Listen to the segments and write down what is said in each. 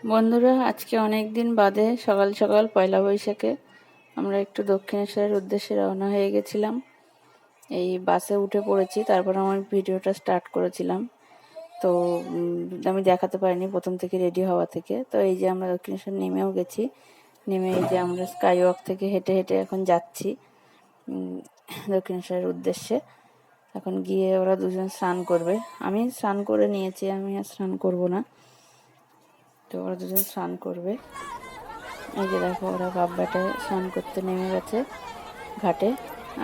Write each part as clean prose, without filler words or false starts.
বন্ধুরা, আজকে অনেক দিন বাদে সকাল সকাল পয়লা বৈশাখে আমরা একটু দক্ষিণেশ্বরের উদ্দেশ্যে রওনা হয়ে গেছিলাম। এই বাসে উঠে পড়েছি, তারপর আমার ভিডিওটা স্টার্ট করেছিলাম। তো আমি দেখাতে পারিনি প্রথম থেকে রেডি হওয়া থেকে। তো এই যে আমরা দক্ষিণেশ্বর নেমেও গেছি। নেমে এই যে আমরা স্কাই ওয়াক থেকে হেঁটে হেঁটে এখন যাচ্ছি দক্ষিণেশ্বরের উদ্দেশ্যে। এখন গিয়ে ওরা দুজন স্নান করবে। আমি স্নান করে নিয়েছি, আমি আর স্নান করব না। তো ওরা দুজন স্নান করবে। এই যে দেখো, ওরা বাপ বেটায় স্নান করতে নেমে গেছে ঘাটে।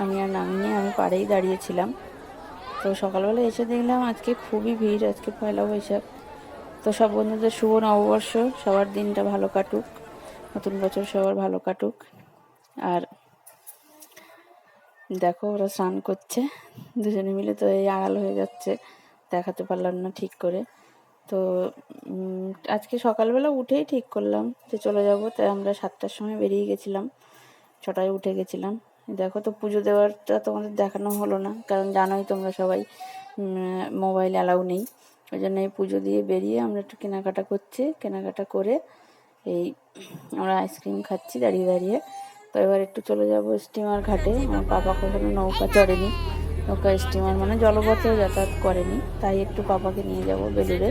আমি আর নামিনি, আমি পাড়েই দাঁড়িয়েছিলাম। তো সকালবেলা এসে দেখলাম আজকে খুবই ভিড়, আজকে পয়লা বৈশাখ। তো সব বন্ধুদের শুভ নববর্ষ, সবার দিনটা ভালো কাটুক, নতুন বছর সবার ভালো কাটুক। আর দেখো ওরা স্নান করছে দুজনে মিলে। তো এই আড়াল হয়ে যাচ্ছে, দেখাতে পারলাম না ঠিক করে। তো আজকে সকালবেলা উঠেই ঠিক করলাম যে চলে যাব। তাই আমরা 7টার সময় বেরিয়ে গেছিলাম, 6টায় উঠে গেছিলাম। দেখো, তো পুজো দেওয়ারটা তোমাদের দেখানো হলো না, কারণ জানোই তোমরা সবাই মোবাইল অ্যালাউ নেই। ওই জন্য এই পুজো দিয়ে বেরিয়ে আমরা একটু কেনাকাটা করছি। কেনাকাটা করে এই আমরা আইসক্রিম খাচ্ছি দাঁড়িয়ে দাঁড়িয়ে। তো এবার একটু চলে যাব স্টিমার ঘাটে। আমার পাপা কখনো নৌকা চড়েনি, নৌকা স্টিমার মানে জলপথেও যাতায়াত করেনি, তাই একটু পাপাকে নিয়ে যাব বেলুড়ে।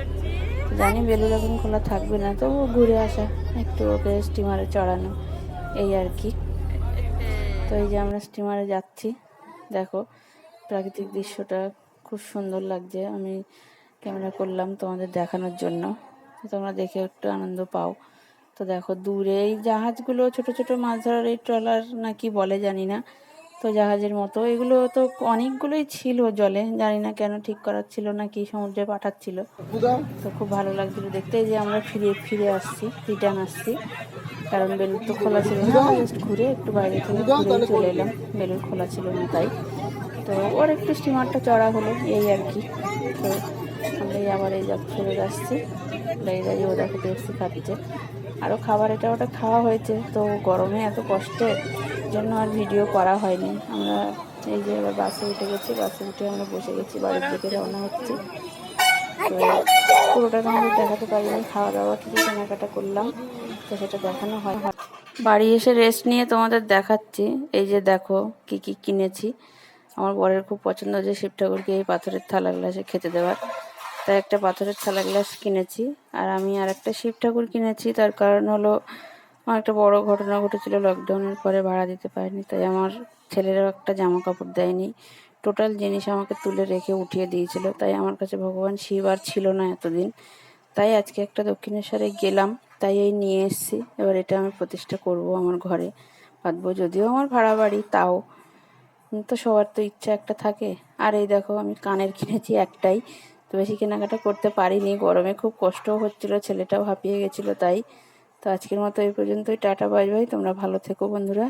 তো জানি বেলুড় এখন খোলা থাকবে না, তো ঘুরে আসা, একটু ওকে স্টিমারে চড়ানো, এই আর কি। তো এই যে আমরা স্টিমারে যাচ্ছি। দেখো প্রাকৃতিক দৃশ্যটা খুব সুন্দর লাগছে। আমি ক্যামেরা করলাম তোমাদের দেখানোর জন্য, তোমরা দেখে একটু আনন্দ পাও। তো দেখো দূরে এই জাহাজগুলো, ছোট ছোট মাছ ধরার এই ট্রলার নাকি বলে জানি না, তো জাহাজের মতো এগুলো তো অনেকগুলোই ছিল জলে, জানি না কেন ঠিক করার ছিল না কি সমুদ্রে পাঠাচ্ছিল। তো খুব ভালো লাগছিল দেখতে। যে আমরা ফিরে ফিরে আসছি, রিটার্ন আসছি, কারণ বেলুড় তো খোলা ছিল না। আমরা জাস্ট ঘুরে একটু বাইরে থেকে ঘুরেই চলে এলাম, বেলুড় খোলা ছিল না তাই। তো ওর একটু স্টিমারটা চড়া হলো, এই আর কি। তো আমরা আবার এই ফেরত আসছি, দাঁড়িয়ে দাঁড়িয়ে ও দেখো পেপসি খাচ্ছে। আরও খাবার এটা ওটা খাওয়া হয়েছে। তো গরমে এত কষ্টের জন্য আর ভিডিও করা হয়নি। আমরা এই যে এবার বাসে উঠে গেছি, বাসে উঠে আমরা বসে গেছি, বাড়ির দিকে রওনা হচ্ছি। তো পুরোটা তোমাদের দেখাতে পারিনি, খাওয়া দাওয়া কিছু কেনাকাটা করলাম, তো সেটা দেখানো হয়। বাড়ি এসে রেস্ট নিয়ে তোমাদের দেখাচ্ছি। এই যে দেখো কি কি কিনেছি। আমার বরের খুব পছন্দ যে শিব ঠাকুরকে এই পাথরের থালা গ্লাসে খেতে দেওয়ার, তাই একটা পাথরের থালা গ্লাস কিনেছি। আর আমি আর একটা শিব ঠাকুর কিনেছি, তার কারণ হলো আমার একটা বড় ঘটনা ঘটেছিল, লকডাউনের পরে ভাড়া দিতে পারিনি, তাই আমার ছেলেরও একটা জামা কাপড় দেয়নি। টোটাল জিনিস আমাকে তুলে রেখে উঠিয়ে দিয়েছিল, তাই আমার কাছে ভগবান শিব আর ছিল না এতদিন। তাই আজকে একটা দক্ষিণেশ্বরে গেলাম, তাই এই নিয়ে এসেছি। এবার এটা আমি প্রতিষ্ঠা করব আমার ঘরে, বাঁধবো। যদিও আমার ভাড়া বাড়ি, তাও তো সবার তো ইচ্ছা একটা থাকে। আর এই দেখো আমি কানের কিনেছি একটাই, তো বেশি কেনাকাটা করতে পারিনি, গরমে খুব কষ্টও হচ্ছিল, ছেলেটাও হাঁপিয়ে গেছিলো তাই। তো আজকের মতো এই পর্যন্তই, টাটা বাই বাই, তোমরা ভালো থেকো বন্ধুরা।